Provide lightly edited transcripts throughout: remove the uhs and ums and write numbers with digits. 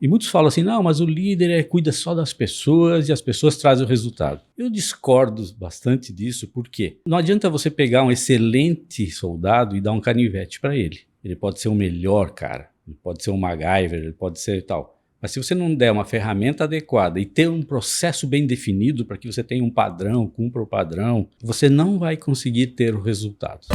E muitos falam assim, não, mas o líder cuida só das pessoas e as pessoas trazem o resultado. Eu discordo bastante disso, porque não adianta você pegar um excelente soldado e dar um canivete para ele. Ele pode ser o melhor cara, ele pode ser um MacGyver, ele pode ser tal. Mas se você não der uma ferramenta adequada e ter um processo bem definido para que você tenha um padrão, cumpra o padrão, você não vai conseguir ter o resultado.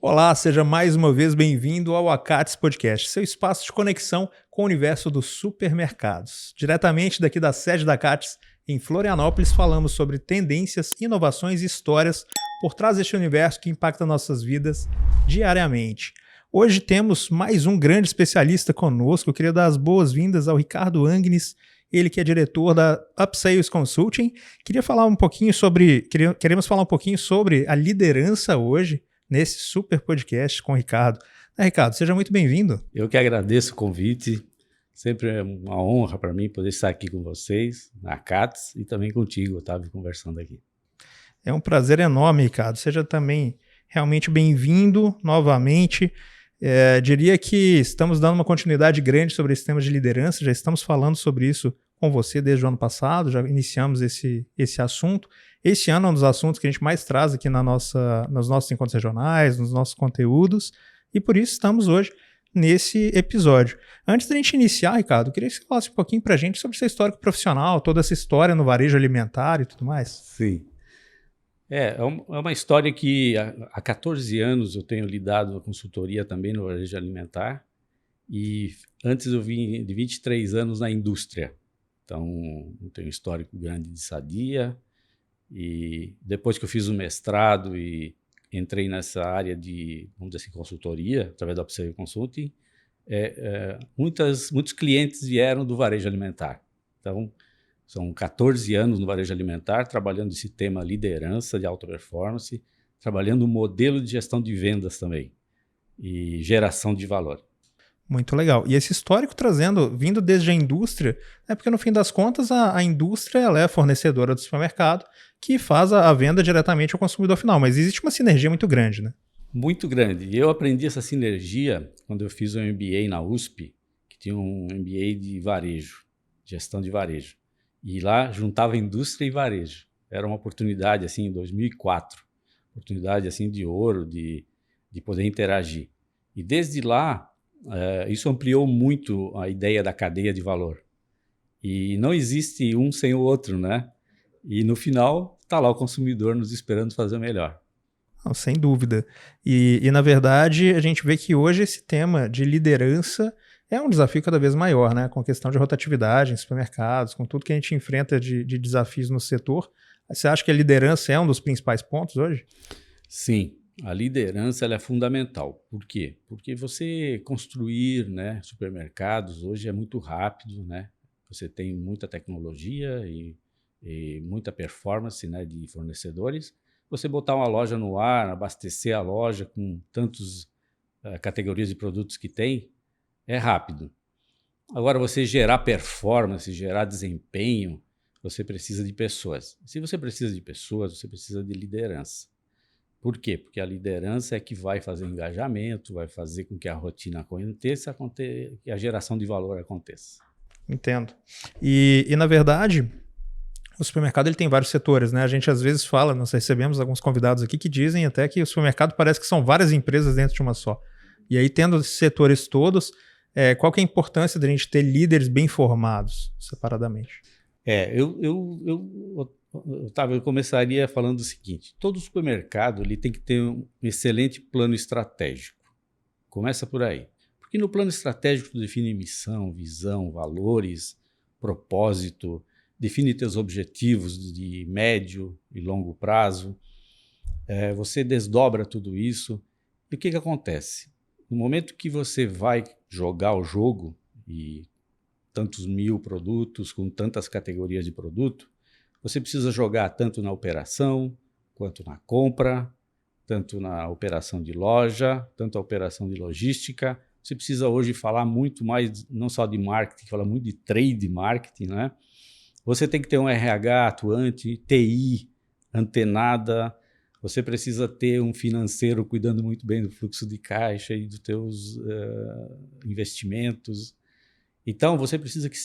Olá, seja mais uma vez bem-vindo ao Acates Podcast, seu espaço de conexão com o universo dos supermercados. Diretamente daqui da sede da Acates, em Florianópolis, falamos sobre tendências, inovações e histórias por trás deste universo que impacta nossas vidas diariamente. Hoje temos mais um grande especialista conosco. Eu queria dar as boas-vindas ao Ricardo Agnes, ele que é diretor da Upsales Consulting. Queremos falar um pouquinho sobre a liderança hoje, nesse super podcast com o Ricardo. Ricardo, seja muito bem-vindo. Eu que agradeço o convite. Sempre é uma honra para mim poder estar aqui com vocês, na Acates, e também contigo, Otávio, conversando aqui. É um prazer enorme, Ricardo. Seja também realmente bem-vindo novamente. Diria que estamos dando uma continuidade grande sobre esse tema de liderança. Já estamos falando sobre isso com você desde o ano passado, já iniciamos esse assunto. Esse ano é um dos assuntos que a gente mais traz aqui nos nossos encontros regionais, nos nossos conteúdos, e por isso estamos hoje nesse episódio. Antes da gente iniciar, Ricardo, eu queria que você falasse um pouquinho para a gente sobre seu histórico profissional, toda essa história no varejo alimentar e tudo mais. Sim. É uma história que há 14 anos eu tenho lidado com consultoria também no varejo alimentar, e antes eu vim de 23 anos na indústria. Então, eu tenho um histórico grande de Sadia. E depois que eu fiz o mestrado e entrei nessa área de, vamos dizer assim, consultoria, através da Upsales Consulting, muitos clientes vieram do varejo alimentar. Então, são 14 anos no varejo alimentar, trabalhando esse tema liderança de alta performance, trabalhando o modelo de gestão de vendas também e geração de valor. Muito legal. E esse histórico vindo desde a indústria, porque no fim das contas a indústria ela é a fornecedora do supermercado que faz a venda diretamente ao consumidor final, mas existe uma sinergia muito grande, né? Muito grande. E eu aprendi essa sinergia quando eu fiz um MBA na USP, que tinha um MBA de varejo, gestão de varejo. E lá juntava indústria e varejo. Era uma oportunidade assim em 2004, oportunidade assim de ouro, de poder interagir. E desde lá, isso ampliou muito a ideia da cadeia de valor. E não existe um sem o outro, né? E no final, está lá o consumidor nos esperando fazer o melhor. Não, sem dúvida. E na verdade, a gente vê que hoje esse tema de liderança é um desafio cada vez maior, né? Com a questão de rotatividade em supermercados, com tudo que a gente enfrenta de desafios no setor. Você acha que a liderança é um dos principais pontos hoje? Sim. A liderança ela é fundamental. Por quê? Porque você construir, né, supermercados hoje é muito rápido, né? Você tem muita tecnologia e muita performance, né, de fornecedores. Você botar uma loja no ar, abastecer a loja com tantas categorias de produtos que tem, é rápido. Agora, você gerar performance, gerar desempenho, você precisa de pessoas. Se você precisa de pessoas, você precisa de liderança. Por quê? Porque a liderança é que vai fazer engajamento, vai fazer com que a rotina aconteça, que a geração de valor aconteça. Entendo. E na verdade, o supermercado ele tem vários setores, né? A gente às vezes fala, nós recebemos alguns convidados aqui que dizem até que o supermercado parece que são várias empresas dentro de uma só. E aí, tendo esses setores todos, qual que é a importância da gente ter líderes bem formados, separadamente? Otávio, eu começaria falando o seguinte: todo supermercado ele tem que ter um excelente plano estratégico. Começa por aí. Porque no plano estratégico tu define missão, visão, valores, propósito, define teus objetivos de médio e longo prazo. Você desdobra tudo isso. E o que acontece? No momento que você vai jogar o jogo, e tantos mil produtos, com tantas categorias de produto, você precisa jogar tanto na operação, quanto na compra, tanto na operação de loja, tanto a operação de logística. Você precisa hoje falar muito mais, não só de marketing, falar muito de trade marketing, né? Você tem que ter um RH atuante, TI antenada, você precisa ter um financeiro cuidando muito bem do fluxo de caixa e dos teus investimentos. Então, você precisa que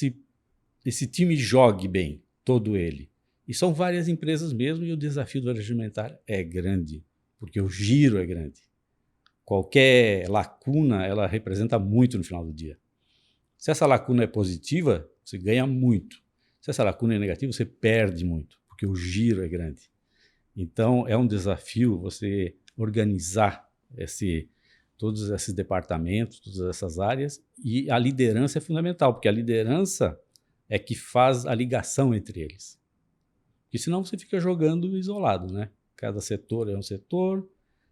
esse time jogue bem, todo ele. E são várias empresas mesmo, e o desafio do varejo alimentar é grande, porque o giro é grande. Qualquer lacuna, ela representa muito no final do dia. Se essa lacuna é positiva, você ganha muito. Se essa lacuna é negativa, você perde muito, porque o giro é grande. Então, é um desafio você organizar todos esses departamentos, todas essas áreas, e a liderança é fundamental, porque a liderança é que faz a ligação entre eles. Porque senão você fica jogando isolado, né? Cada setor é um setor,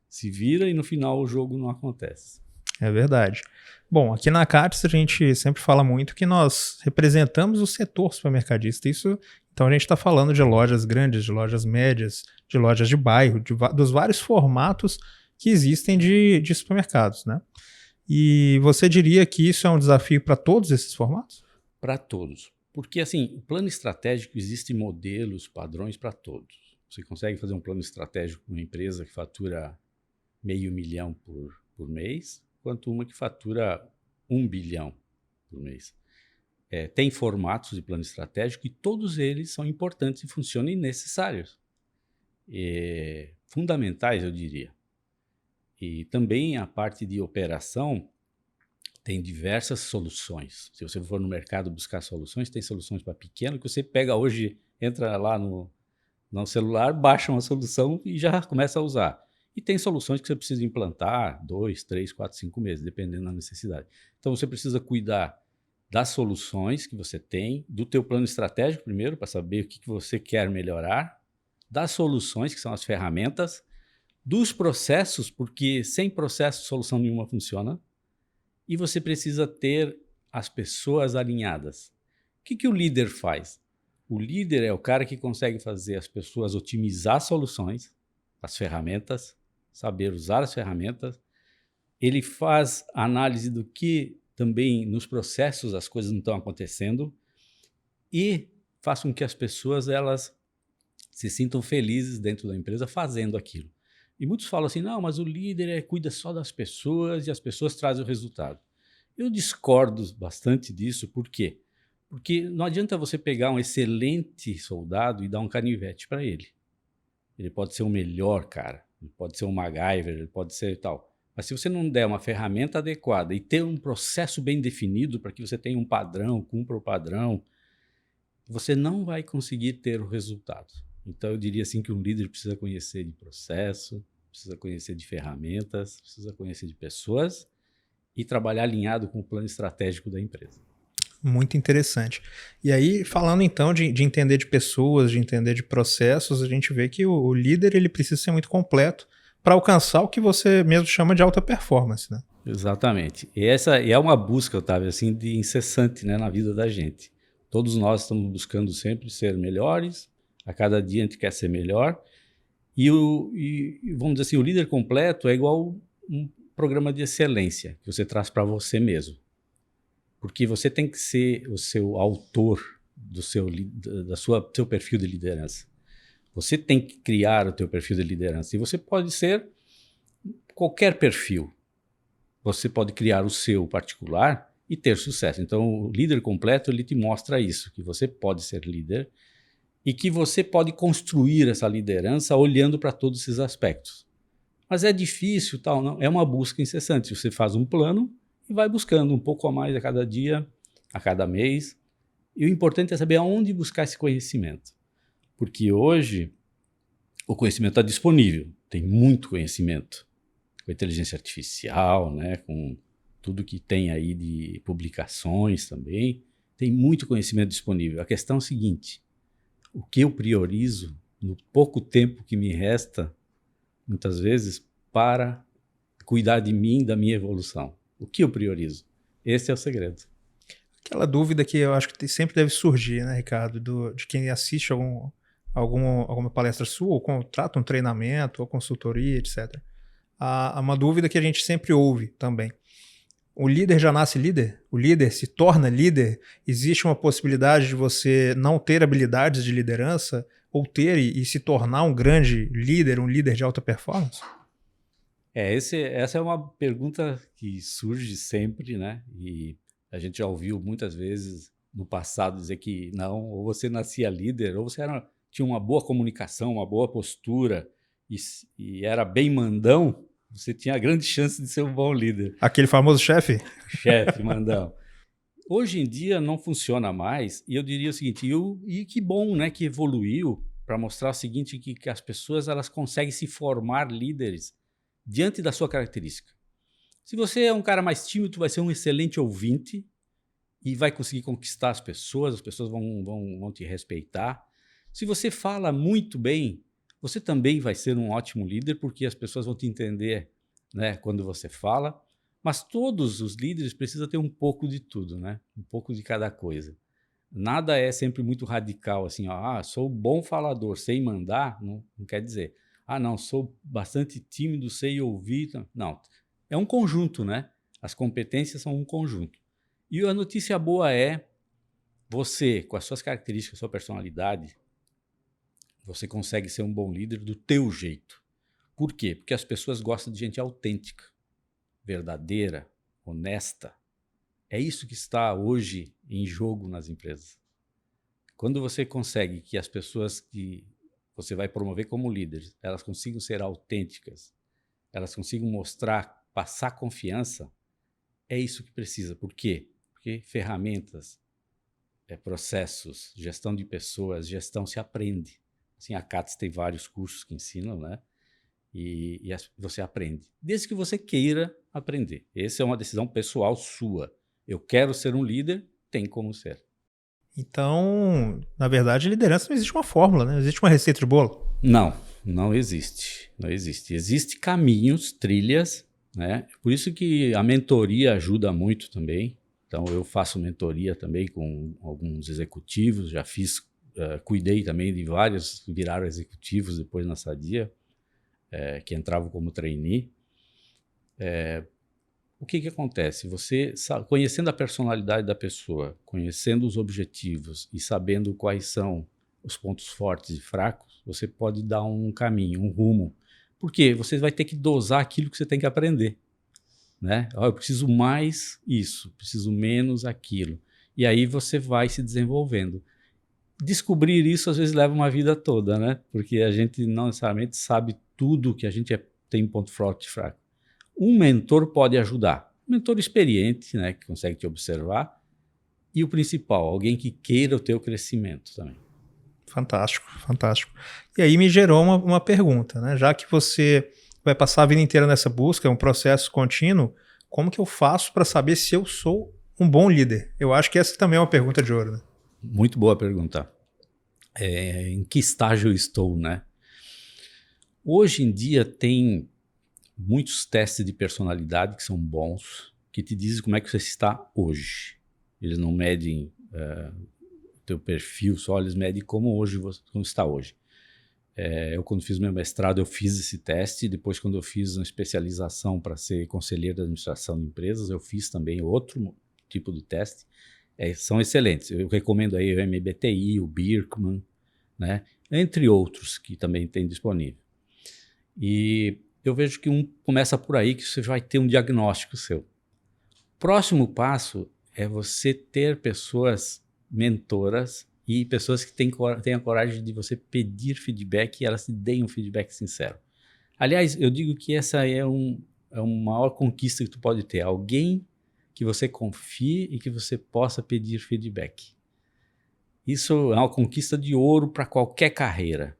se vira e no final o jogo não acontece. É verdade. Bom, aqui na Catz a gente sempre fala muito que nós representamos o setor supermercadista. Então a gente está falando de lojas grandes, de lojas médias, de lojas de bairro, dos vários formatos que existem de supermercados, né? E você diria que isso é um desafio para todos esses formatos? Para todos. Porque, assim, o plano estratégico, existem modelos, padrões para todos. Você consegue fazer um plano estratégico com uma empresa que fatura $500 milhão por mês, quanto uma que fatura $1 bilhão por mês. Tem formatos de plano estratégico e todos eles são importantes e funcionam e necessários. Fundamentais, eu diria. E também a parte de operação tem diversas soluções. Se você for no mercado buscar soluções, tem soluções para pequeno que você pega hoje, entra lá no celular, baixa uma solução e já começa a usar. E tem soluções que você precisa implantar 2, 3, 4, 5 meses, dependendo da necessidade. Então você precisa cuidar das soluções que você tem, do teu plano estratégico primeiro, para saber o que você quer melhorar, das soluções, que são as ferramentas, dos processos, porque sem processo solução nenhuma funciona, e você precisa ter as pessoas alinhadas. O que o líder faz? O líder é o cara que consegue fazer as pessoas otimizar soluções, as ferramentas, saber usar as ferramentas. Ele faz análise do que também nos processos as coisas não estão acontecendo e faz com que as pessoas elas se sintam felizes dentro da empresa fazendo aquilo. E muitos falam assim, não, mas o líder cuida só das pessoas e as pessoas trazem o resultado. Eu discordo bastante disso, por quê? Porque não adianta você pegar um excelente soldado e dar um canivete para ele. Ele pode ser o melhor cara, ele pode ser um MacGyver, ele pode ser tal. Mas se você não der uma ferramenta adequada e ter um processo bem definido para que você tenha um padrão, cumpra o padrão, você não vai conseguir ter o resultado. Então eu diria assim que um líder precisa conhecer de processo, precisa conhecer de ferramentas, precisa conhecer de pessoas e trabalhar alinhado com o plano estratégico da empresa. Muito interessante. E aí, falando então de entender de pessoas, de entender de processos, a gente vê que o líder ele precisa ser muito completo para alcançar o que você mesmo chama de alta performance, né? Exatamente. E essa é uma busca, Otávio, assim, de incessante, né, na vida da gente. Todos nós estamos buscando sempre ser melhores, a cada dia a gente quer ser melhor. E vamos dizer assim, o líder completo é igual um programa de excelência que você traz para você mesmo. Porque você tem que ser o seu autor do seu perfil de liderança. Você tem que criar o teu perfil de liderança. E você pode ser qualquer perfil. Você pode criar o seu particular e ter sucesso. Então, o líder completo, ele te mostra isso, que você pode ser líder e que você pode construir essa liderança olhando para todos esses aspectos. Mas é difícil, tal, não? É uma busca incessante. Você faz um plano e vai buscando um pouco a mais a cada dia, a cada mês. E o importante é saber aonde buscar esse conhecimento. Porque hoje o conhecimento está disponível, tem muito conhecimento. Com a inteligência artificial, né, com tudo que tem aí de publicações também, tem muito conhecimento disponível. A questão é a seguinte, o que eu priorizo no pouco tempo que me resta, muitas vezes, para cuidar de mim, da minha evolução? O que eu priorizo? Esse é o segredo. Aquela dúvida que eu acho que sempre deve surgir, né, Ricardo, de quem assiste alguma palestra sua, ou contrata um treinamento, ou consultoria, etc. Há uma dúvida que a gente sempre ouve também. O líder já nasce líder? O líder se torna líder? Existe uma possibilidade de você não ter habilidades de liderança ou ter e se tornar um grande líder, um líder de alta performance? Essa é uma pergunta que surge sempre, né? E a gente já ouviu muitas vezes no passado dizer que não, ou você nascia líder, ou você tinha uma boa comunicação, uma boa postura e era bem mandão, você tinha grande chance de ser um bom líder. Aquele famoso chefe? Chefe, mandão. Hoje em dia não funciona mais, e eu diria o seguinte, e que bom, né, que evoluiu para mostrar o seguinte, que as pessoas elas conseguem se formar líderes diante da sua característica. Se você é um cara mais tímido, tu vai ser um excelente ouvinte e vai conseguir conquistar as pessoas vão te respeitar. Se você fala muito bem, você também vai ser um ótimo líder, porque as pessoas vão te entender, né, quando você fala. Mas todos os líderes precisam ter um pouco de tudo, né? Um pouco de cada coisa. Nada é sempre muito radical, assim, ó, sou bom falador, sei mandar, não quer dizer. Não, sou bastante tímido, sei ouvir. Não, é um conjunto, né? As competências são um conjunto. E a notícia boa é, você, com as suas características, sua personalidade, você consegue ser um bom líder do teu jeito. Por quê? Porque as pessoas gostam de gente autêntica, verdadeira, honesta. É isso que está hoje em jogo nas empresas. Quando você consegue que as pessoas que você vai promover como líderes, elas consigam ser autênticas, elas consigam mostrar, passar confiança, é isso que precisa. Por quê? Porque ferramentas, processos, gestão de pessoas, gestão se aprende. Assim, a CATS tem vários cursos que ensinam, né? E você aprende, desde que você queira aprender. Essa é uma decisão pessoal sua. Eu quero ser um líder, tem como ser. Então, na verdade, liderança não existe uma fórmula, né? Não existe uma receita de bolo. Não existe. Não existe. Existem caminhos, trilhas, né? Por isso que a mentoria ajuda muito também. Então, eu faço mentoria também com alguns executivos, já fiz, cuidei também de vários que viraram executivos depois na Sadia, que entravam como trainee. O que acontece? Você, conhecendo a personalidade da pessoa, conhecendo os objetivos e sabendo quais são os pontos fortes e fracos, você pode dar um caminho, um rumo. Por quê? Você vai ter que dosar aquilo que você tem que aprender, né? Eu preciso mais isso, preciso menos aquilo. E aí você vai se desenvolvendo. Descobrir isso às vezes leva uma vida toda, né? Porque a gente não necessariamente sabe tudo que a gente tem ponto forte e fraco. Um mentor pode ajudar. Um mentor experiente, né, que consegue te observar. E o principal, alguém que queira o teu crescimento também. Fantástico, fantástico. E aí me gerou uma pergunta, né? Já que você vai passar a vida inteira nessa busca, é um processo contínuo, como que eu faço para saber se eu sou um bom líder? Eu acho que essa também é uma pergunta de ouro, né? Muito boa pergunta. Em que estágio eu estou, né? Hoje em dia tem muitos testes de personalidade que são bons, que te dizem como é que você está hoje. Eles não medem o teu perfil só, eles medem como está hoje. Eu, quando fiz meu mestrado, eu fiz esse teste. Depois, quando eu fiz uma especialização para ser conselheiro de administração de empresas, eu fiz também outro tipo de teste. São excelentes. Eu recomendo aí o MBTI, o Birkman, né? Entre outros que também tem disponível. E eu vejo que começa por aí, que você vai ter um diagnóstico seu. Próximo passo é você ter pessoas mentoras e pessoas que tenham a coragem de você pedir feedback e elas te deem um feedback sincero. Aliás, eu digo que essa é uma maior conquista que tu pode ter. Alguém que você confie e que você possa pedir feedback. Isso é uma conquista de ouro para qualquer carreira.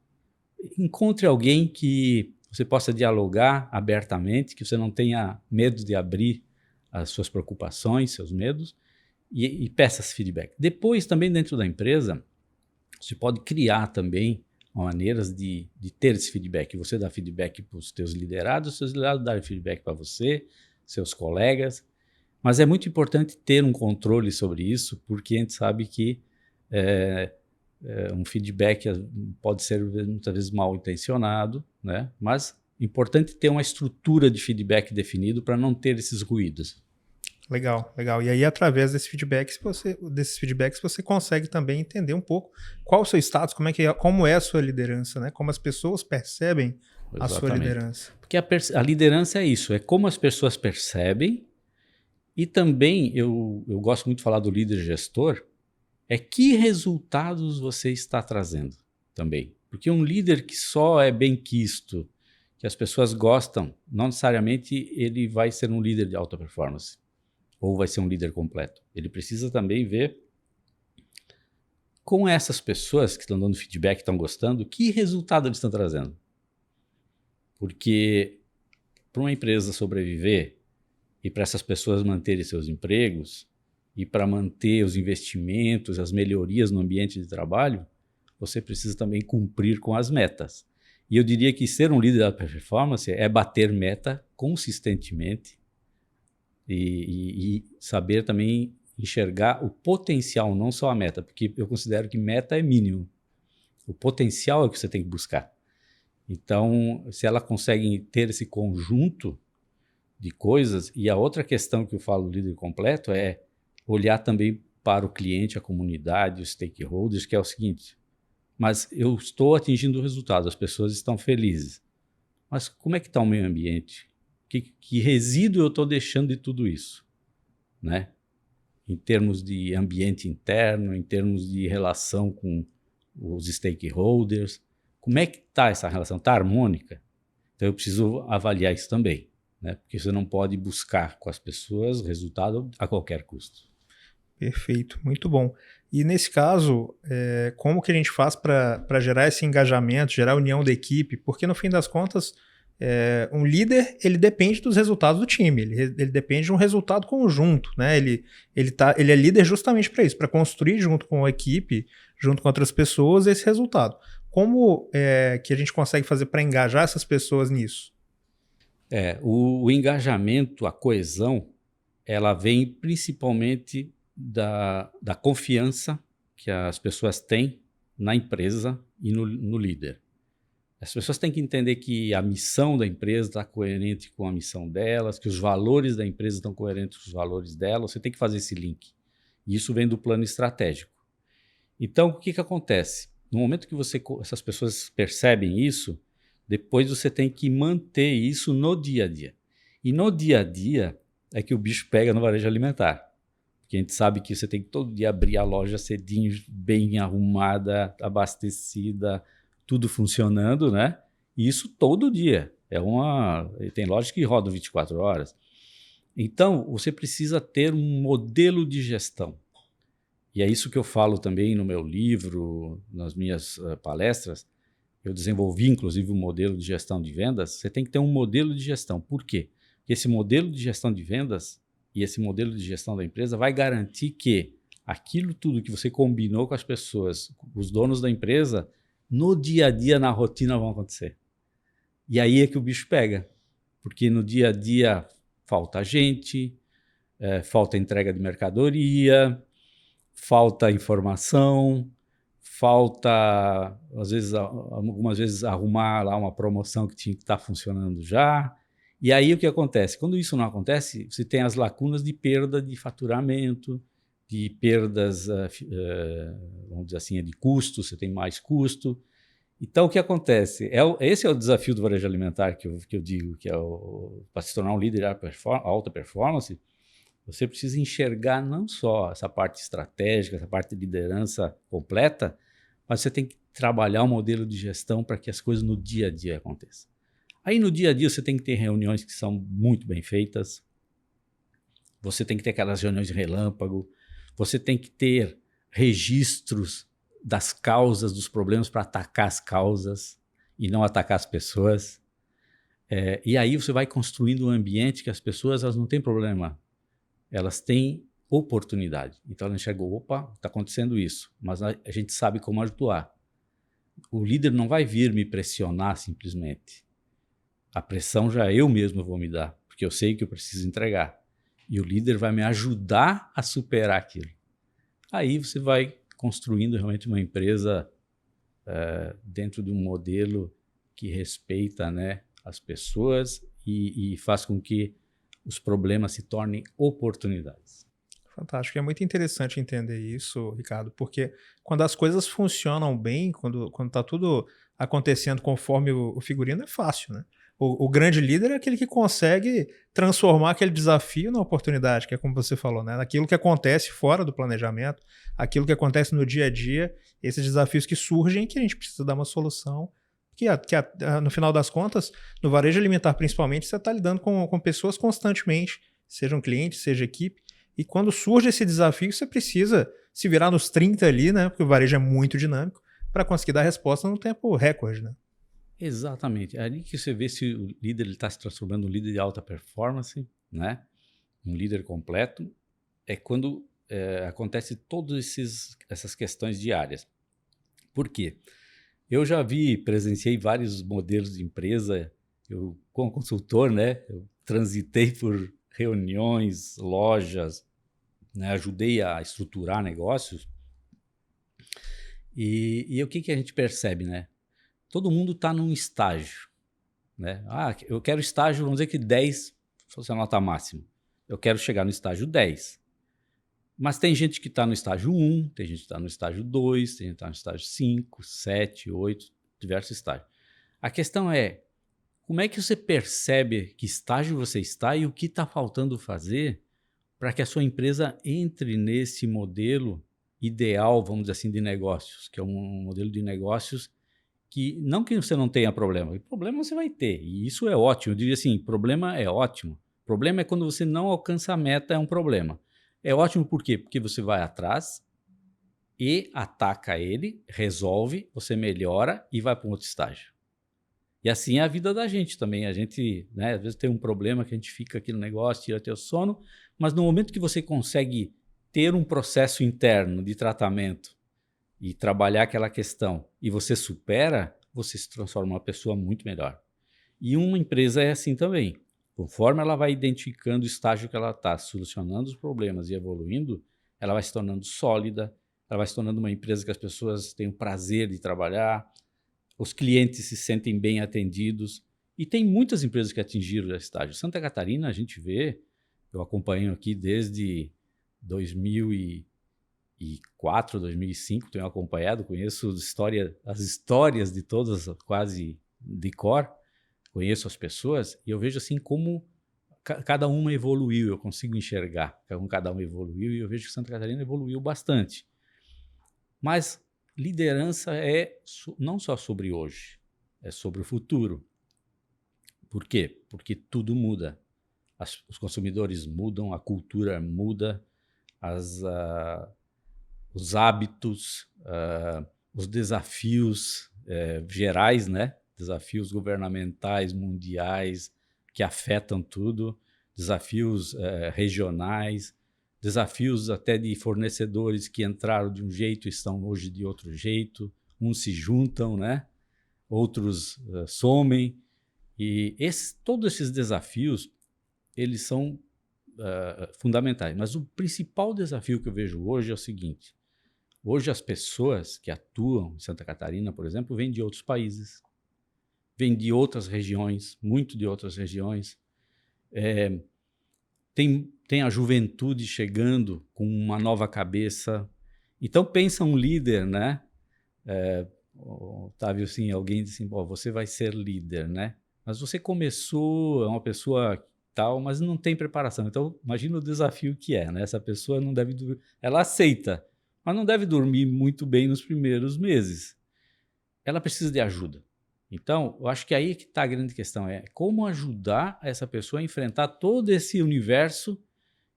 Encontre alguém que você possa dialogar abertamente, que você não tenha medo de abrir as suas preocupações, seus medos, e peça esse feedback. Depois, também dentro da empresa, você pode criar também maneiras de ter esse feedback. Você dá feedback para os teus liderados, os seus liderados darem feedback para você, seus colegas. Mas é muito importante ter um controle sobre isso, porque a gente sabe que um feedback pode ser muitas vezes mal intencionado, né? Mas é importante ter uma estrutura de feedback definido para não ter esses ruídos. Legal, legal. E aí, através desses feedbacks, você consegue também entender um pouco qual o seu status, como é a sua liderança, né? Como as pessoas percebem a sua Exatamente. liderança. Porque a liderança é isso, é como as pessoas percebem e também, eu gosto muito de falar do líder gestor, é que resultados você está trazendo também. Porque um líder que só é benquisto, que as pessoas gostam, não necessariamente ele vai ser um líder de alta performance ou vai ser um líder completo. Ele precisa também ver com essas pessoas que estão dando feedback, que estão gostando, que resultado eles estão trazendo. Porque para uma empresa sobreviver e para essas pessoas manterem seus empregos e para manter os investimentos, as melhorias no ambiente de trabalho, você precisa também cumprir com as metas. E eu diria que ser um líder da performance é bater meta consistentemente e saber também enxergar o potencial, não só a meta, porque eu considero que meta é mínimo. O potencial é o que você tem que buscar. Então, se ela consegue ter esse conjunto de coisas, e a outra questão que eu falo do líder completo é olhar também para o cliente, a comunidade, os stakeholders, que é o seguinte, mas eu estou atingindo o resultado, as pessoas estão felizes, mas como é que está o meio ambiente? Que resíduo eu estou deixando de tudo isso? Né? Em termos de ambiente interno, em termos de relação com os stakeholders, como é que está essa relação? Está harmônica? Então eu preciso avaliar isso também, né? Porque você não pode buscar com as pessoas resultado a qualquer custo. Perfeito, muito bom. E nesse caso, como que a gente faz para gerar esse engajamento, gerar a união da equipe? Porque no fim das contas, um líder ele depende dos resultados do time, ele depende de um resultado conjunto, né? Ele é líder justamente para isso, para construir junto com a equipe, junto com outras pessoas, esse resultado. Como que a gente consegue fazer para engajar essas pessoas nisso? O engajamento, a coesão, ela vem principalmente da confiança que as pessoas têm na empresa e no líder. As pessoas têm que entender que a missão da empresa está coerente com a missão delas, que os valores da empresa estão coerentes com os valores delas. Você tem que fazer esse link. E isso vem do plano estratégico. Então, o que acontece? No momento que essas pessoas percebem isso, depois você tem que manter isso no dia a dia. E no dia a dia é que o bicho pega no varejo alimentar. Porque a gente sabe que você tem que todo dia abrir a loja cedinho, bem arrumada, abastecida, tudo funcionando, né? E isso todo dia. Tem lojas que rodam 24 horas. Então, você precisa ter um modelo de gestão. E é isso que eu falo também no meu livro, nas minhas palestras. Eu desenvolvi, inclusive, um modelo de gestão de vendas. Você tem que ter um modelo de gestão. Por quê? Porque esse modelo de gestão de vendas e esse modelo de gestão da empresa vai garantir que aquilo tudo que você combinou com as pessoas, os donos da empresa, no dia a dia, na rotina, vão acontecer. E aí é que o bicho pega. Porque no dia a dia falta gente, falta entrega de mercadoria, falta informação, falta, algumas vezes, arrumar lá uma promoção que tinha que estar funcionando já. E aí o que acontece? Quando isso não acontece, você tem as lacunas de perda de faturamento, de perdas, vamos dizer assim, de custo, você tem mais custo. Então o que acontece? Esse é o desafio do varejo alimentar que eu digo, que é para se tornar um líder de alta performance. Você precisa enxergar não só essa parte estratégica, essa parte de liderança completa, mas você tem que trabalhar um modelo de gestão para que as coisas no dia a dia aconteçam. Aí no dia a dia você tem que ter reuniões que são muito bem feitas, você tem que ter aquelas reuniões de relâmpago, você tem que ter registros das causas, dos problemas para atacar as causas e não atacar as pessoas. E aí você vai construindo um ambiente que as pessoas elas não têm problema. Elas têm oportunidade. Então ela enxergou, opa, está acontecendo isso, mas a gente sabe como atuar. O líder não vai vir me pressionar simplesmente. A pressão já eu mesmo vou me dar, porque eu sei que eu preciso entregar. E o líder vai me ajudar a superar aquilo. Aí você vai construindo realmente uma empresa dentro de um modelo que respeita, né, as pessoas e faz com que os problemas se tornem oportunidades. Fantástico. É muito interessante entender isso, Ricardo, porque quando as coisas funcionam bem, quando está tudo acontecendo conforme o figurino, é fácil, né? O grande líder é aquele que consegue transformar aquele desafio na oportunidade, que é como você falou, né? Aquilo que acontece fora do planejamento, aquilo que acontece no dia a dia, esses desafios que surgem que a gente precisa dar uma solução. No final das contas, no varejo alimentar principalmente, você está lidando com pessoas constantemente, sejam clientes, seja equipe, e quando surge esse desafio, você precisa se virar nos 30 ali, né? Porque o varejo é muito dinâmico, para conseguir dar resposta no tempo recorde, né? Exatamente. É ali que você vê se o líder está se transformando num líder de alta performance, né? Um líder completo. É quando acontece todas essas questões diárias. Por quê? Eu já presenciei vários modelos de empresa. Eu, como consultor, né? Eu transitei por reuniões, lojas, né? Ajudei a estruturar negócios. E o que a gente percebe, né? Todo mundo está num estágio, né? Eu quero estágio, vamos dizer que 10 fosse a nota máxima. Eu quero chegar no estágio 10. Mas tem gente que está no estágio 1, tem gente que está no estágio 2, tem gente que está no estágio 5, 7, 8, diversos estágios. A questão é, como é que você percebe que estágio você está e o que está faltando fazer para que a sua empresa entre nesse modelo ideal, vamos dizer assim, de negócios, que é um modelo de negócios que não que você não tenha problema, problema você vai ter, e isso é ótimo. Eu diria assim, problema é ótimo. Problema é quando você não alcança a meta, é um problema. É ótimo por quê? Porque você vai atrás e ataca ele, resolve, você melhora e vai para um outro estágio. E assim é a vida da gente também. A gente, né, às vezes tem um problema que a gente fica aqui no negócio, tira teu sono, mas no momento que você consegue ter um processo interno de tratamento e trabalhar aquela questão e você supera, você se transforma uma pessoa muito melhor. E uma empresa é assim também. Conforme ela vai identificando o estágio que ela está, solucionando os problemas e evoluindo, ela vai se tornando sólida, ela vai se tornando uma empresa que as pessoas têm o prazer de trabalhar, os clientes se sentem bem atendidos. E tem muitas empresas que atingiram esse estágio. Santa Catarina, a gente vê, eu acompanho aqui desde 2004, 2005, tenho acompanhado, conheço as histórias de todas, quase de cor, conheço as pessoas e eu vejo assim como cada uma evoluiu, eu consigo enxergar como cada uma evoluiu e eu vejo que Santa Catarina evoluiu bastante. Mas liderança é não só sobre hoje, é sobre o futuro. Por quê? Porque tudo muda. Os consumidores mudam, a cultura muda, os hábitos, os desafios gerais, né? Desafios governamentais, mundiais, que afetam tudo, desafios regionais, desafios até de fornecedores que entraram de um jeito e estão hoje de outro jeito, uns se juntam, né? Outros somem, e todos esses desafios, eles são fundamentais. Mas o principal desafio que eu vejo hoje é o seguinte: hoje as pessoas que atuam em Santa Catarina, por exemplo, vêm de outros países, vêm de outras regiões, muito de outras regiões. Tem a juventude chegando com uma nova cabeça. Então pensa um líder, né? Otávio, assim, alguém disse assim, você vai ser líder, né? Mas você começou, é uma pessoa tal, mas não tem preparação. Então imagina o desafio que é, né? Essa pessoa não deve dormir, ela aceita, mas não deve dormir muito bem nos primeiros meses. Ela precisa de ajuda. Então, eu acho que aí que está a grande questão, é como ajudar essa pessoa a enfrentar todo esse universo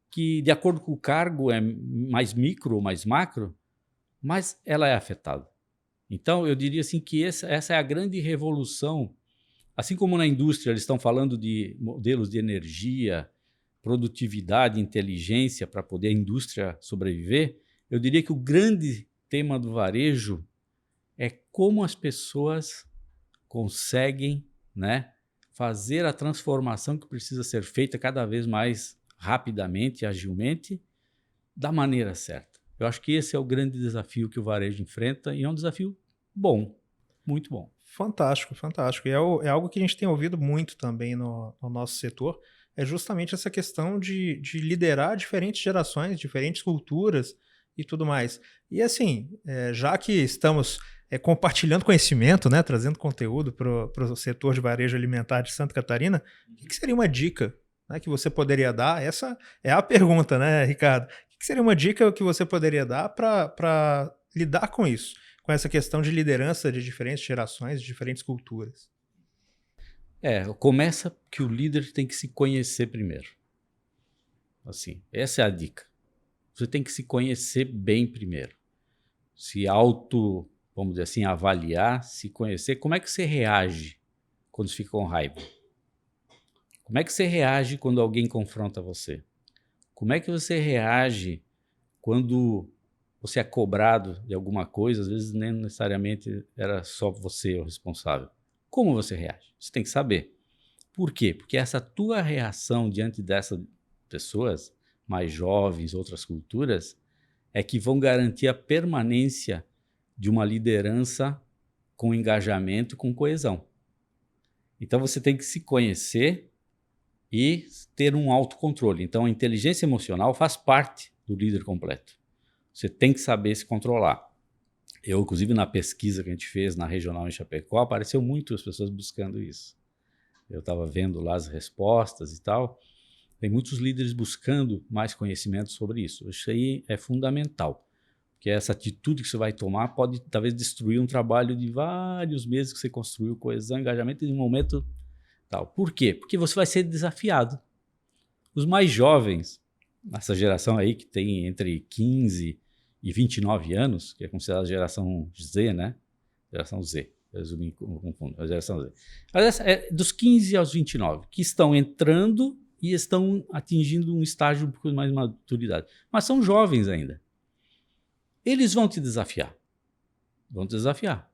que, de acordo com o cargo, é mais micro ou mais macro, mas ela é afetada. Então, eu diria assim que essa é a grande revolução. Assim como na indústria eles estão falando de modelos de energia, produtividade, inteligência para poder a indústria sobreviver, eu diria que o grande tema do varejo é como as pessoas conseguem, né, fazer a transformação que precisa ser feita cada vez mais rapidamente e agilmente, da maneira certa. Eu acho que esse é o grande desafio que o varejo enfrenta e é um desafio bom, muito bom. Fantástico, fantástico. E é algo que a gente tem ouvido muito também no nosso setor, é justamente essa questão de liderar diferentes gerações, diferentes culturas e tudo mais. E assim, já que estamos compartilhando conhecimento, né, trazendo conteúdo para o setor de varejo alimentar de Santa Catarina, o que seria uma dica, né, que você poderia dar? Essa é a pergunta, né, Ricardo? O que seria uma dica que você poderia dar para lidar com isso, com essa questão de liderança de diferentes gerações, de diferentes culturas? Começa que o líder tem que se conhecer primeiro. Assim, essa é a dica. Você tem que se conhecer bem primeiro. Se vamos dizer assim, avaliar, se conhecer. Como é que você reage quando você fica com raiva? Como é que você reage quando alguém confronta você? Como é que você reage quando você é cobrado de alguma coisa? Às vezes nem necessariamente era só você o responsável. Como você reage? Você tem que saber. Por quê? Porque essa tua reação diante dessas pessoas mais jovens, outras culturas, é que vão garantir a permanência de uma liderança com engajamento, com coesão. Então você tem que se conhecer e ter um autocontrole. Então a inteligência emocional faz parte do líder completo. Você tem que saber se controlar. Eu, inclusive, na pesquisa que a gente fez na regional em Chapecó, apareceu muito as pessoas buscando isso. Eu estava vendo lá as respostas e tal. Tem muitos líderes buscando mais conhecimento sobre isso. Isso aí é fundamental, porque essa atitude que você vai tomar pode talvez destruir um trabalho de vários meses que você construiu, coesão, engajamento, em um momento tal. Por quê? Porque você vai ser desafiado. Os mais jovens, essa geração aí que tem entre 15 e 29 anos, que é considerada a geração Z, né? Geração Z. Eu me confundo, a geração Z. Mas essa é dos 15 aos 29, que estão entrando e estão atingindo um estágio um pouco mais de maturidade. Mas são jovens ainda. Eles vão te desafiar. Vão te desafiar.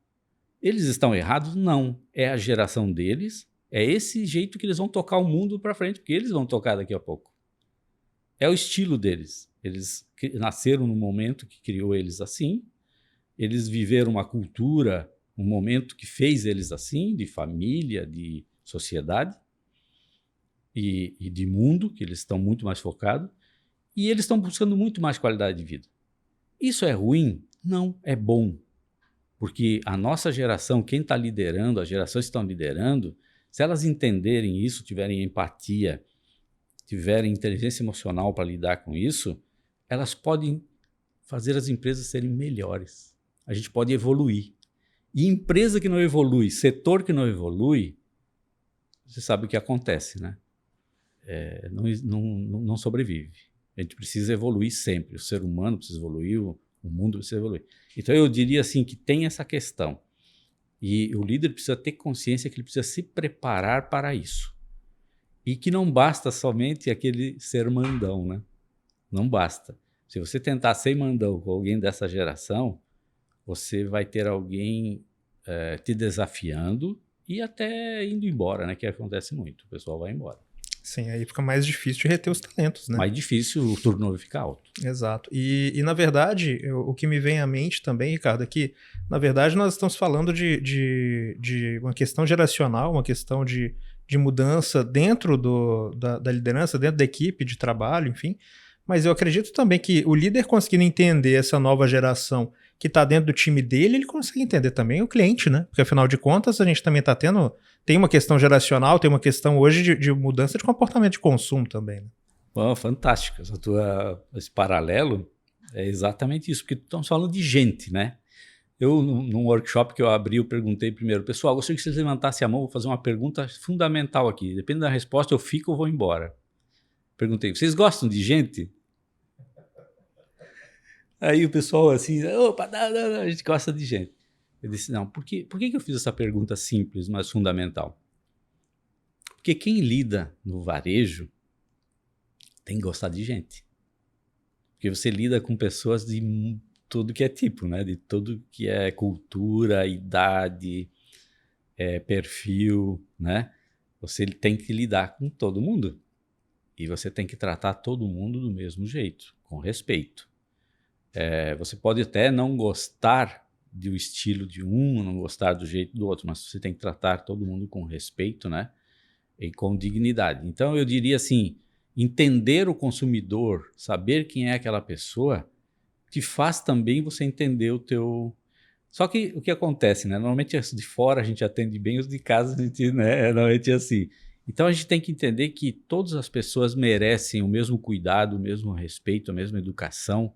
Eles estão errados? Não. É a geração deles. É esse jeito que eles vão tocar o mundo para frente, porque eles vão tocar daqui a pouco. É o estilo deles. Eles nasceram no momento que criou eles assim. Eles viveram uma cultura, um momento que fez eles assim, de família, de sociedade. E de mundo, que eles estão muito mais focados, e eles estão buscando muito mais qualidade de vida. Isso é ruim? Não, é bom. Porque a nossa geração, quem está liderando, as gerações que estão liderando, se elas entenderem isso, tiverem empatia, tiverem inteligência emocional para lidar com isso, elas podem fazer as empresas serem melhores. A gente pode evoluir. E empresa que não evolui, setor que não evolui, você sabe o que acontece, né? Não sobrevive. A gente precisa evoluir sempre. O ser humano precisa evoluir, o mundo precisa evoluir. Então eu diria assim que tem essa questão. E o líder precisa ter consciência que ele precisa se preparar para isso. E que não basta somente aquele ser mandão, né? Não basta. Se você tentar ser mandão com alguém dessa geração, você vai ter alguém te desafiando e até indo embora, né? Que acontece muito. O pessoal vai embora. Sim, aí fica mais difícil de reter os talentos, né? Mais difícil, o turnover fica alto. Exato. E na verdade, o que me vem à mente também, Ricardo, é que, na verdade, nós estamos falando de uma questão geracional, uma questão de mudança dentro da liderança, dentro da equipe de trabalho, enfim. Mas eu acredito também que o líder conseguindo entender essa nova geração que está dentro do time dele, ele consegue entender também o cliente, né? Porque, afinal de contas, a gente também está tendo... Tem uma questão geracional, tem uma questão hoje de mudança de comportamento de consumo também. Né? Bom, fantástico. Esse paralelo é exatamente isso, porque estamos falando de gente, né? Eu, num workshop que eu abri, eu perguntei primeiro, pessoal, gostaria que vocês levantassem a mão, vou fazer uma pergunta fundamental aqui. Depende da resposta, eu fico ou vou embora. Perguntei, vocês gostam de gente? Aí o pessoal assim, opa, não, a gente gosta de gente. Eu disse, não, por que eu fiz essa pergunta simples, mas fundamental? Porque quem lida no varejo tem que gostar de gente. Porque você lida com pessoas de tudo que é tipo, né? De tudo que é cultura, idade, perfil, né? Você tem que lidar com todo mundo. E você tem que tratar todo mundo do mesmo jeito, com respeito. Você pode até não gostar do estilo de um, não gostar do jeito do outro, mas você tem que tratar todo mundo com respeito, né? e com dignidade. Então, eu diria assim, entender o consumidor, saber quem é aquela pessoa, te faz também você entender o teu... Só que o que acontece, né? Normalmente os de fora a gente atende bem, os de casa a gente, né? Normalmente é assim. Então a gente tem que entender que todas as pessoas merecem o mesmo cuidado, o mesmo respeito, a mesma educação.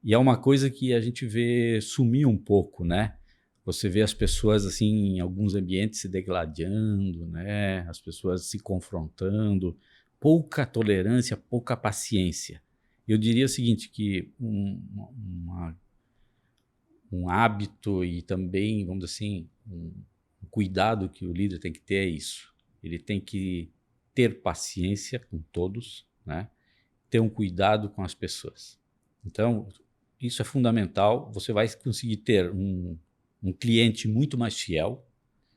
E é uma coisa que a gente vê sumir um pouco, né? Você vê as pessoas assim em alguns ambientes se degladiando, né? As pessoas se confrontando, pouca tolerância, pouca paciência. Eu diria o seguinte, que um hábito e também, vamos dizer assim, um cuidado que o líder tem que ter é isso. Ele tem que ter paciência com todos, né? Ter um cuidado com as pessoas. Então, isso é fundamental. Você vai conseguir ter um cliente muito mais fiel,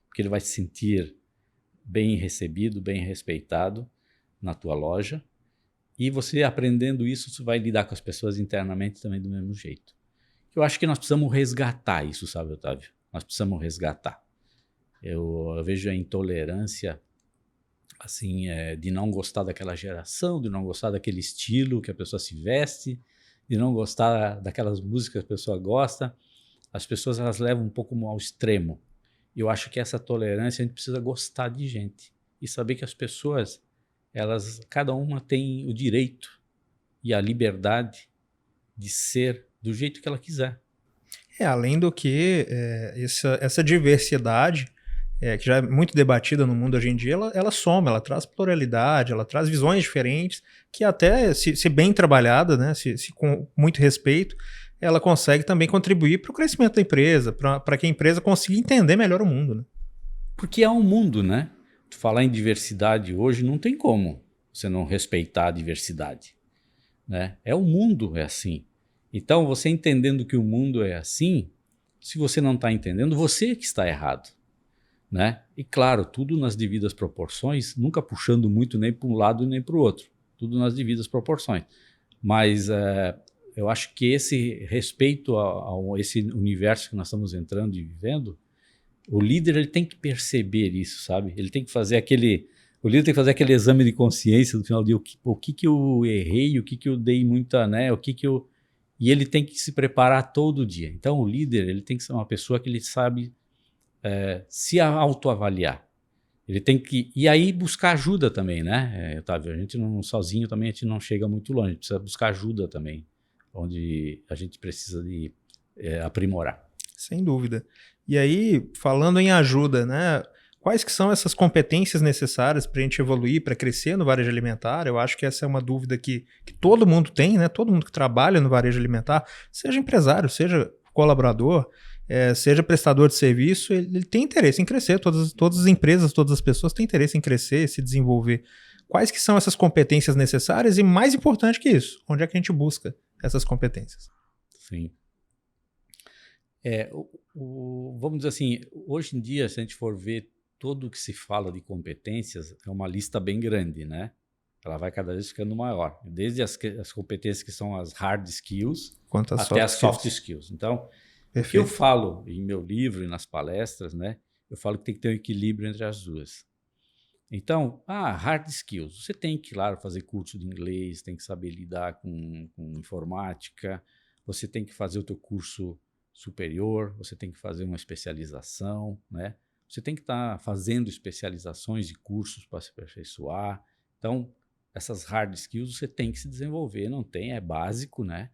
porque ele vai se sentir bem recebido, bem respeitado na tua loja. E você aprendendo isso, você vai lidar com as pessoas internamente também do mesmo jeito. Eu acho que nós precisamos resgatar isso, sabe, Otávio? Nós precisamos resgatar. Eu vejo a intolerância assim, de não gostar daquela geração, de não gostar daquele estilo que a pessoa se veste, de não gostar daquelas músicas que a pessoa gosta. As pessoas elas levam um pouco ao extremo. Eu acho que essa tolerância a gente precisa gostar de gente e saber que as pessoas, elas, cada uma tem o direito e a liberdade de ser do jeito que ela quiser. Além do que, essa diversidade, que já é muito debatida no mundo hoje em dia, ela soma, ela traz pluralidade, ela traz visões diferentes, que até, se bem trabalhada, né, se com muito respeito, ela consegue também contribuir para o crescimento da empresa, para que a empresa consiga entender melhor o mundo. Né? Porque é um mundo, né? Tu falar em diversidade hoje não tem como você não respeitar a diversidade, né? É o mundo, é assim. Então, você entendendo que o mundo é assim, se você não está entendendo, você que está errado, né? E claro, tudo nas devidas proporções, nunca puxando muito nem para um lado nem para o outro, tudo nas devidas proporções. Mas eu acho que esse respeito a esse universo que nós estamos entrando e vivendo, o líder ele tem que perceber isso, sabe? Ele tem que fazer o líder tem que fazer aquele exame de consciência no final de o que eu errei, o que eu dei muita, né? E ele tem que se preparar todo dia. Então o líder ele tem que ser uma pessoa que ele sabe se autoavaliar. Ele tem que e aí buscar ajuda também, né? Otávio, a gente não sozinho também a gente não chega muito longe. A gente precisa buscar ajuda também, onde a gente precisa de aprimorar. Sem dúvida. E aí, falando em ajuda, né? Quais que são essas competências necessárias para a gente evoluir, para crescer no varejo alimentar? Eu acho que essa é uma dúvida que todo mundo tem, né? Todo mundo que trabalha no varejo alimentar, seja empresário, seja colaborador, seja prestador de serviço, ele tem interesse em crescer. Todas as empresas, todas as pessoas têm interesse em crescer, se desenvolver. Quais que são essas competências necessárias e, mais importante que isso, onde é que a gente busca essas competências? Sim. Vamos dizer assim, hoje em dia, se a gente for ver tudo que se fala de competências, é uma lista bem grande, né? Ela vai cada vez ficando maior. Desde as competências que são as hard skills até as soft skills. Então, o que eu falo em meu livro e nas palestras, né? Eu falo que tem que ter um equilíbrio entre as duas. Então, hard skills. Você tem que, claro, fazer curso de inglês, tem que saber lidar com informática, você tem que fazer o teu curso superior, você tem que fazer uma especialização, né? Você tem que estar fazendo especializações e cursos para se aperfeiçoar. Então, essas hard skills você tem que se desenvolver, não tem, é básico, né?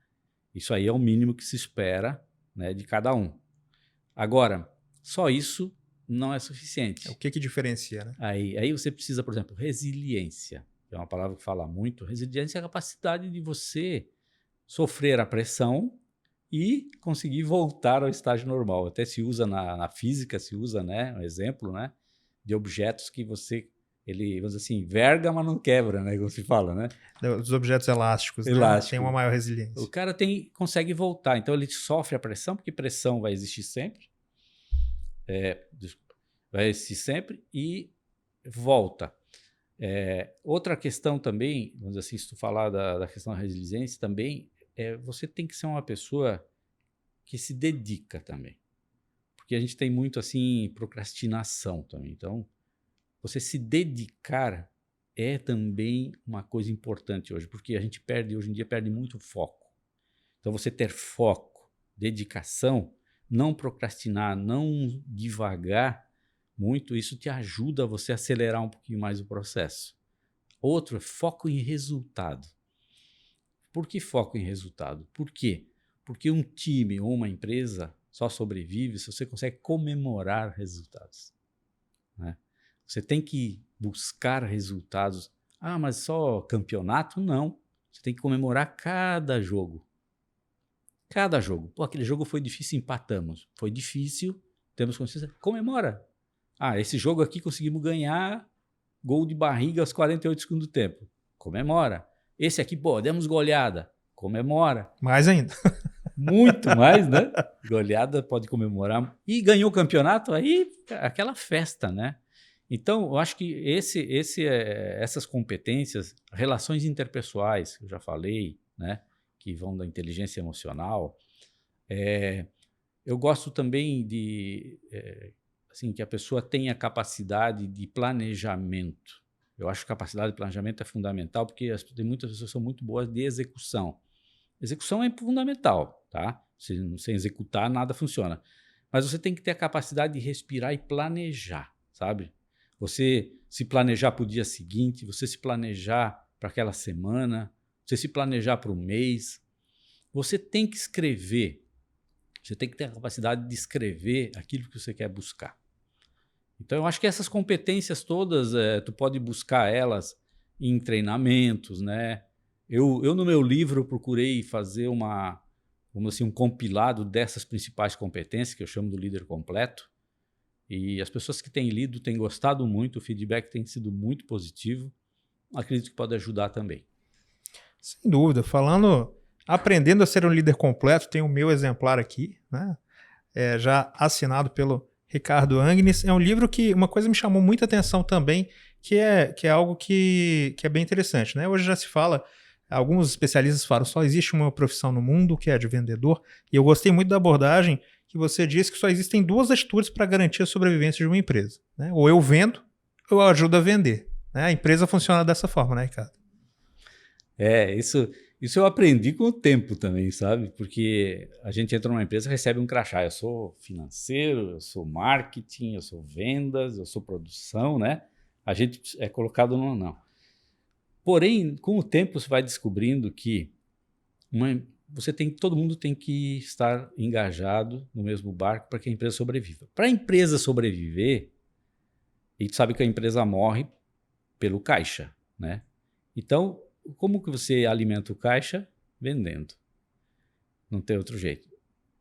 Isso aí é o mínimo que se espera, né, de cada um. Agora, só isso não é suficiente. O que diferencia, né? Aí você precisa, por exemplo, resiliência. É uma palavra que fala muito. Resiliência é a capacidade de você sofrer a pressão e conseguir voltar ao estágio normal. Até se usa na física, se usa, né, um exemplo, né, de objetos que você, vamos dizer assim, verga, mas não quebra, né, como se fala, né? Os objetos elásticos, né? Tem uma maior resiliência. O cara consegue voltar, então ele sofre a pressão, porque pressão vai existir sempre, vai existir sempre e volta. Outra questão também, vamos dizer assim, se tu falar da questão da resiliência também, você tem que ser uma pessoa que se dedica também. Porque a gente tem muito, assim, procrastinação também. Então, você se dedicar é também uma coisa importante hoje, porque a gente hoje em dia perde muito foco. Então você ter foco, dedicação, não procrastinar, não divagar muito, isso te ajuda a você acelerar um pouquinho mais o processo. Outro é foco em resultado. Por que foco em resultado? Por quê? Porque um time ou uma empresa só sobrevive se você consegue comemorar resultados, né? Você tem que buscar resultados. Ah, mas só campeonato? Não. Você tem que comemorar cada jogo. Cada jogo. Pô, aquele jogo foi difícil, empatamos. Foi difícil, temos consciência. Comemora. Ah, esse jogo aqui conseguimos ganhar, gol de barriga aos 48 segundos do tempo. Comemora. Esse aqui, pô, demos goleada. Comemora. Mais ainda. Muito mais, né? Goleada pode comemorar. E ganhou o campeonato, aí aquela festa, né? Então, eu acho que essas competências, relações interpessoais, que eu já falei, né? Que vão da inteligência emocional. Eu gosto também de assim, que a pessoa tenha capacidade de planejamento. Eu acho que a capacidade de planejamento é fundamental, porque tem muitas pessoas que são muito boas de execução. Execução é fundamental, tá? Sem executar, nada funciona. Mas você tem que ter a capacidade de respirar e planejar, sabe? Você se planejar para o dia seguinte, você se planejar para aquela semana, você se planejar para o mês. Você tem que escrever. Você tem que ter a capacidade de escrever aquilo que você quer buscar. Então, eu acho que essas competências todas, tu pode buscar elas em treinamentos, né? Eu no meu livro, procurei fazer vamos assim, um compilado dessas principais competências, que eu chamo do líder completo. E as pessoas que têm lido têm gostado muito, o feedback tem sido muito positivo. Acredito que pode ajudar também. Sem dúvida. Aprendendo a ser um líder completo, tem o meu exemplar aqui, né? Já assinado pelo Ricardo Agnes. É um livro que uma coisa me chamou muita atenção também, que é algo que é bem interessante, né? Hoje já se fala, alguns especialistas falam, só existe uma profissão no mundo, que é a de vendedor, e eu gostei muito da abordagem que você disse que só existem duas atitudes para garantir a sobrevivência de uma empresa, né? Ou eu vendo, ou eu ajudo a vender, né? A empresa funciona dessa forma, né, Ricardo? Isso eu aprendi com o tempo também, sabe? Porque a gente entra numa empresa e recebe um crachá. Eu sou financeiro, eu sou marketing, eu sou vendas, eu sou produção, né? A gente é colocado não. Porém, com o tempo você vai descobrindo que todo mundo tem que estar engajado no mesmo barco para que a empresa sobreviva. Para a empresa sobreviver, a gente sabe que a empresa morre pelo caixa, né? Então, como que você alimenta o caixa? Vendendo. Não tem outro jeito.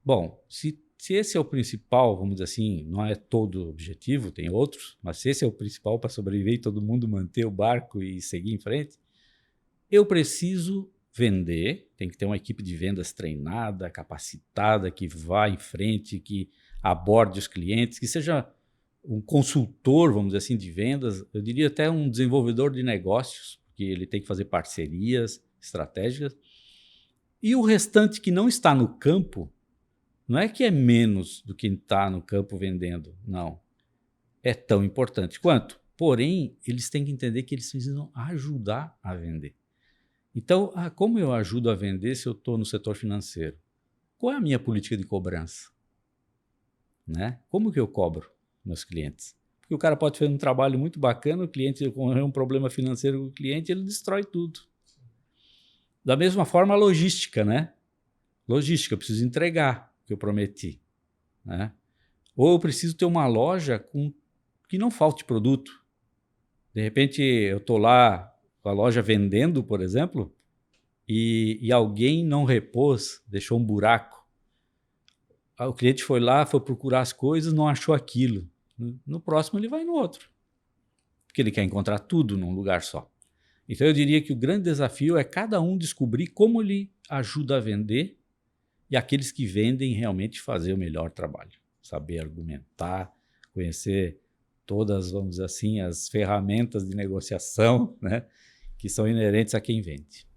Bom, se esse é o principal, vamos dizer assim, não é todo o objetivo, tem outros, mas se esse é o principal para sobreviver e todo mundo manter o barco e seguir em frente, eu preciso vender, tem que ter uma equipe de vendas treinada, capacitada, que vá em frente, que aborde os clientes, que seja um consultor, vamos dizer assim, de vendas, eu diria até um desenvolvedor de negócios, que ele tem que fazer parcerias estratégicas. E o restante que não está no campo, não é que é menos do que está no campo vendendo, não. É tão importante quanto. Porém, eles têm que entender que eles precisam ajudar a vender. Então, como eu ajudo a vender se eu estou no setor financeiro? Qual é a minha política de cobrança? Né? Como que eu cobro meus clientes? Porque o cara pode fazer um trabalho muito bacana, o cliente ocorrer um problema financeiro com o cliente, ele destrói tudo. Da mesma forma, a logística, né? Logística, eu preciso entregar o que eu prometi, né? Ou eu preciso ter uma loja que não falte produto. De repente, eu estou lá com a loja vendendo, por exemplo, e alguém não repôs, deixou um buraco. O cliente foi lá, foi procurar as coisas, não achou aquilo. No próximo ele vai no outro, porque ele quer encontrar tudo num lugar só. Então eu diria que o grande desafio é cada um descobrir como ele ajuda a vender e aqueles que vendem realmente fazer o melhor trabalho, saber argumentar, conhecer todas, vamos dizer assim, as ferramentas de negociação, né, que são inerentes a quem vende.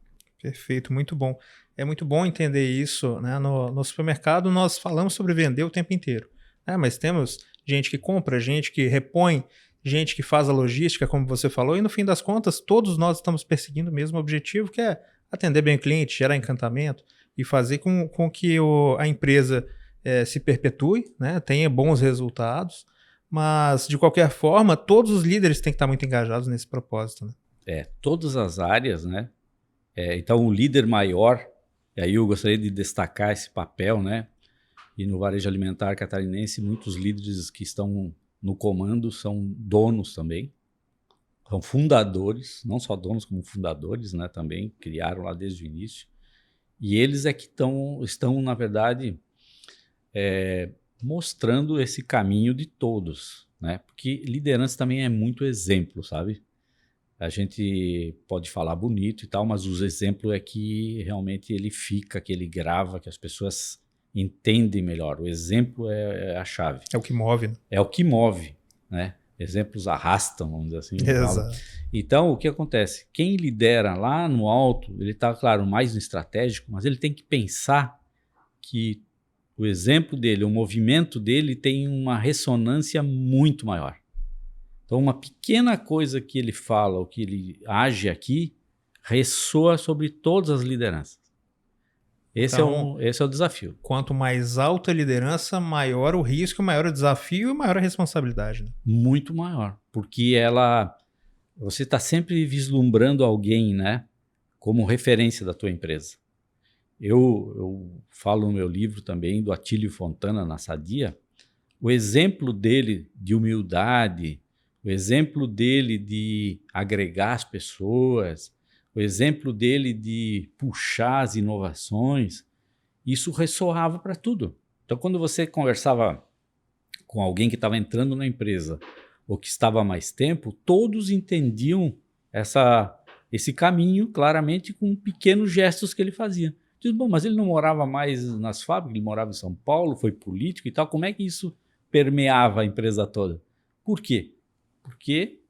Perfeito, muito bom. É muito bom entender isso, né? No supermercado nós falamos sobre vender o tempo inteiro, né? Mas temos gente que compra, gente que repõe, gente que faz a logística, como você falou, e no fim das contas, todos nós estamos perseguindo o mesmo objetivo, que é atender bem o cliente, gerar encantamento e fazer com que a empresa se perpetue, né, tenha bons resultados, mas, de qualquer forma, todos os líderes têm que estar muito engajados nesse propósito. Né? Todas as áreas, né? Então, o líder maior, e aí eu gostaria de destacar esse papel, né? E no varejo alimentar catarinense, muitos líderes que estão no comando são donos também, são fundadores, não só donos como fundadores, né? Também criaram lá desde o início. E eles é que estão, na verdade, mostrando esse caminho de todos, né? Porque liderança também é muito exemplo, sabe? A gente pode falar bonito e tal, mas os exemplos é que realmente ele fica, que ele grava, que as pessoas entendem melhor. O exemplo é a chave. É o que move, né? É o que move, né? Exemplos arrastam, vamos dizer assim. Exato. Então, o que acontece? Quem lidera lá no alto, ele está, claro, mais no estratégico, mas ele tem que pensar que o exemplo dele, o movimento dele tem uma ressonância muito maior. Então, uma pequena coisa que ele fala, ou que ele age aqui, ressoa sobre todas as lideranças. Esse é o desafio. Quanto mais alta a liderança, maior o risco, maior o desafio e maior a responsabilidade. Né? Muito maior, porque você está sempre vislumbrando alguém, né, como referência da tua empresa. Eu falo no meu livro também do Atílio Fontana, na Sadia, o exemplo dele de humildade, o exemplo dele de agregar as pessoas, o exemplo dele de puxar as inovações, isso ressoava para tudo. Então, quando você conversava com alguém que estava entrando na empresa ou que estava há mais tempo, todos entendiam esse caminho claramente com pequenos gestos que ele fazia. Diz, bom, mas ele não morava mais nas fábricas, ele morava em São Paulo, foi político e tal, como é que isso permeava a empresa toda? Por quê? Porque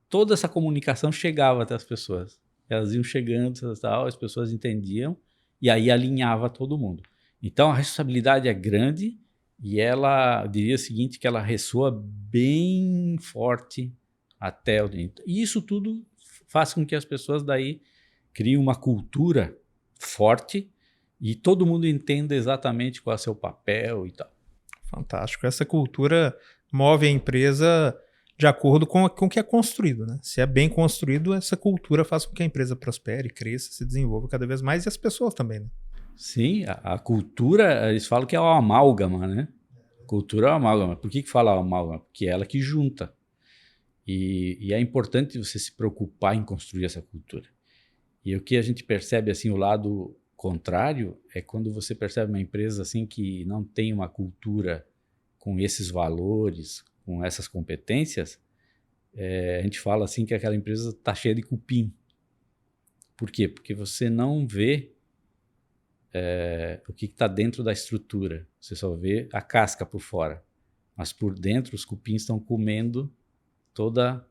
toda essa comunicação chegava até as pessoas. Elas iam chegando, tal, as pessoas entendiam e aí alinhava todo mundo. Então a responsabilidade é grande e ela, diria o seguinte, que ela ressoa bem forte até o dentro. E isso tudo faz com que as pessoas daí criem uma cultura forte e todo mundo entenda exatamente qual é o seu papel e tal. Fantástico. Essa cultura move a empresa de acordo com o que é construído. Né? Se é bem construído, essa cultura faz com que a empresa prospere, cresça, se desenvolva cada vez mais e as pessoas também. Né? Sim, a cultura, eles falam que é o amálgama, né? Cultura é o amálgama. Por que fala amálgama? Porque é ela que junta. E é importante você se preocupar em construir essa cultura. E o que a gente percebe, assim, o lado contrário, é quando você percebe uma empresa assim que não tem uma cultura com esses valores, com essas competências, a gente fala assim que aquela empresa está cheia de cupim. Por quê? Porque você não vê o que está dentro da estrutura. Você só vê a casca por fora. Mas por dentro os cupins estão comendo toda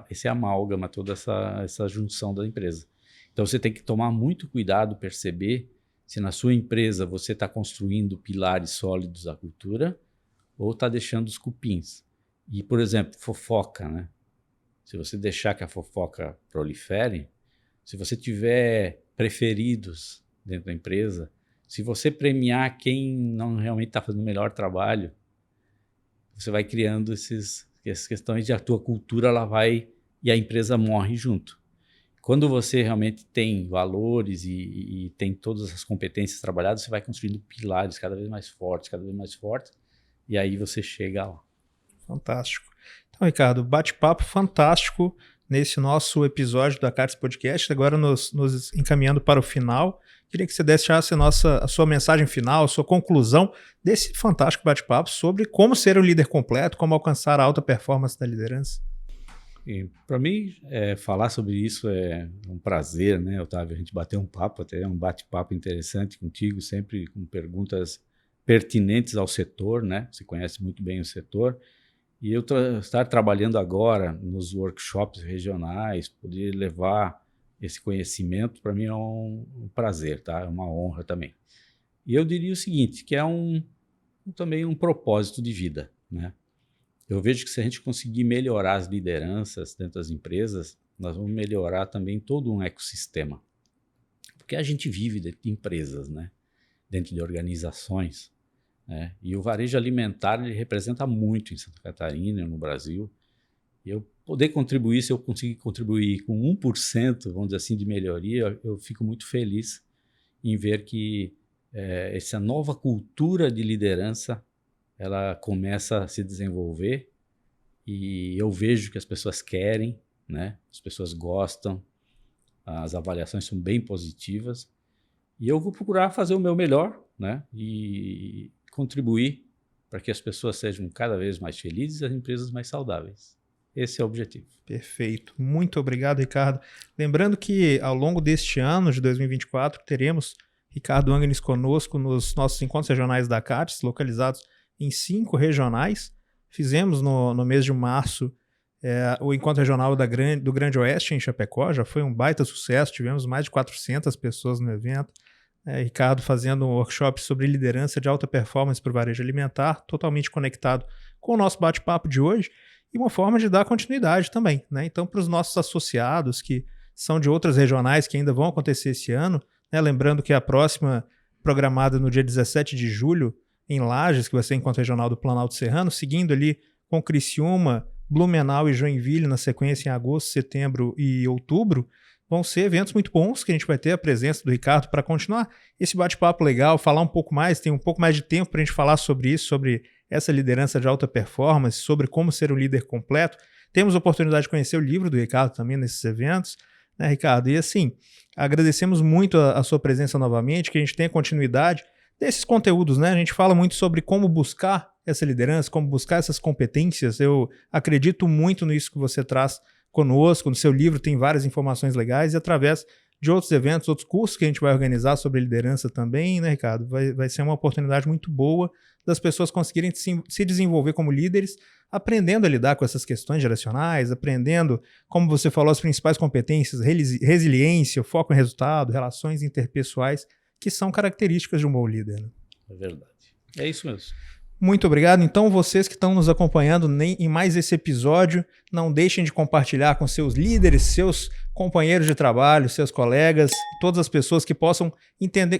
esse amálgama, toda essa junção da empresa. Então você tem que tomar muito cuidado, perceber se na sua empresa você está construindo pilares sólidos da cultura ou está deixando os cupins. E, por exemplo, fofoca, né? Se você deixar que a fofoca prolifere, se você tiver preferidos dentro da empresa, se você premiar quem não realmente está fazendo o melhor trabalho, você vai criando essas questões de a tua cultura ela vai e a empresa morre junto. Quando você realmente tem valores e tem todas as competências trabalhadas, você vai construindo pilares cada vez mais fortes, e aí você chega lá. Fantástico. Então, Ricardo, bate-papo fantástico nesse nosso episódio da Cartes Podcast. Agora nos encaminhando para o final, queria que você deixasse a sua mensagem final, a sua conclusão desse fantástico bate-papo sobre como ser um líder completo, como alcançar a alta performance da liderança. Para mim, falar sobre isso é um prazer, né, Otávio? A gente bater um papo, até um bate-papo interessante contigo, sempre com perguntas pertinentes ao setor, né? Você conhece muito bem o setor. E eu estar trabalhando agora nos workshops regionais, poder levar esse conhecimento, para mim é um prazer, tá? É uma honra também. E eu diria o seguinte, que é também um propósito de vida, né? Eu vejo que se a gente conseguir melhorar as lideranças dentro das empresas, nós vamos melhorar também todo um ecossistema. Porque a gente vive dentro de empresas, né? Dentro de organizações, né? E o varejo alimentar ele representa muito em Santa Catarina, no Brasil. E eu poder contribuir, se eu conseguir contribuir com 1%, vamos dizer assim, de melhoria, eu fico muito feliz em ver que essa nova cultura de liderança ela começa a se desenvolver e eu vejo que as pessoas querem, né? As pessoas gostam, as avaliações são bem positivas e eu vou procurar fazer o meu melhor, né? E contribuir para que as pessoas sejam cada vez mais felizes e as empresas mais saudáveis. Esse é o objetivo. Perfeito. Muito obrigado, Ricardo. Lembrando que ao longo deste ano de 2024 teremos Ricardo Angenis conosco nos nossos encontros regionais da CATS, localizados em 5 regionais. Fizemos no mês de março o encontro regional do Grande Oeste em Chapecó, já foi um baita sucesso, tivemos mais de 400 pessoas no evento. Ricardo fazendo um workshop sobre liderança de alta performance para o varejo alimentar, totalmente conectado com o nosso bate-papo de hoje e uma forma de dar continuidade também, né? Então, para os nossos associados que são de outras regionais que ainda vão acontecer esse ano, né? Lembrando que a próxima programada no dia 17 de julho, em Lages, que vai ser o Encontro Regional do Planalto Serrano, seguindo ali com Criciúma, Blumenau e Joinville na sequência em agosto, setembro e outubro, vão ser eventos muito bons que a gente vai ter a presença do Ricardo para continuar esse bate-papo legal, falar um pouco mais, tem um pouco mais de tempo para a gente falar sobre isso, sobre essa liderança de alta performance, sobre como ser um líder completo. Temos a oportunidade de conhecer o livro do Ricardo também nesses eventos, né, Ricardo? E assim, agradecemos muito a sua presença novamente, que a gente tenha continuidade desses conteúdos, né? A gente fala muito sobre como buscar essa liderança, como buscar essas competências. Eu acredito muito nisso que você traz conosco. No seu livro tem várias informações legais e através de outros eventos, outros cursos que a gente vai organizar sobre liderança também, né, Ricardo? Vai ser uma oportunidade muito boa das pessoas conseguirem se desenvolver como líderes, aprendendo a lidar com essas questões geracionais, aprendendo, como você falou, as principais competências, resiliência, foco em resultado, relações interpessoais, que são características de um bom líder. Né? É verdade. É isso mesmo. Muito obrigado. Então, vocês que estão nos acompanhando em mais esse episódio, não deixem de compartilhar com seus líderes, seus companheiros de trabalho, seus colegas, todas as pessoas que possam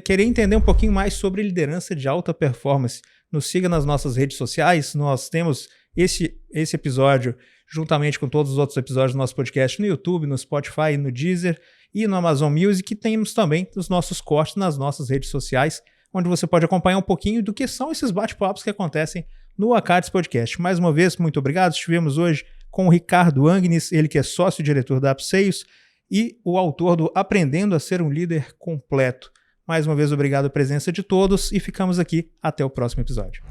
querer entender um pouquinho mais sobre liderança de alta performance. Nos siga nas nossas redes sociais. Nós temos esse episódio juntamente com todos os outros episódios do nosso podcast no YouTube, no Spotify, no Deezer e no Amazon Music. E temos também os nossos cortes nas nossas redes sociais, onde você pode acompanhar um pouquinho do que são esses bate-papos que acontecem no ACATS Podcast. Mais uma vez, muito obrigado. Estivemos hoje com o Ricardo Angenis, ele que é sócio-diretor da Upsales e o autor do Aprendendo a Ser um Líder Completo. Mais uma vez, obrigado a presença de todos e ficamos aqui até o próximo episódio.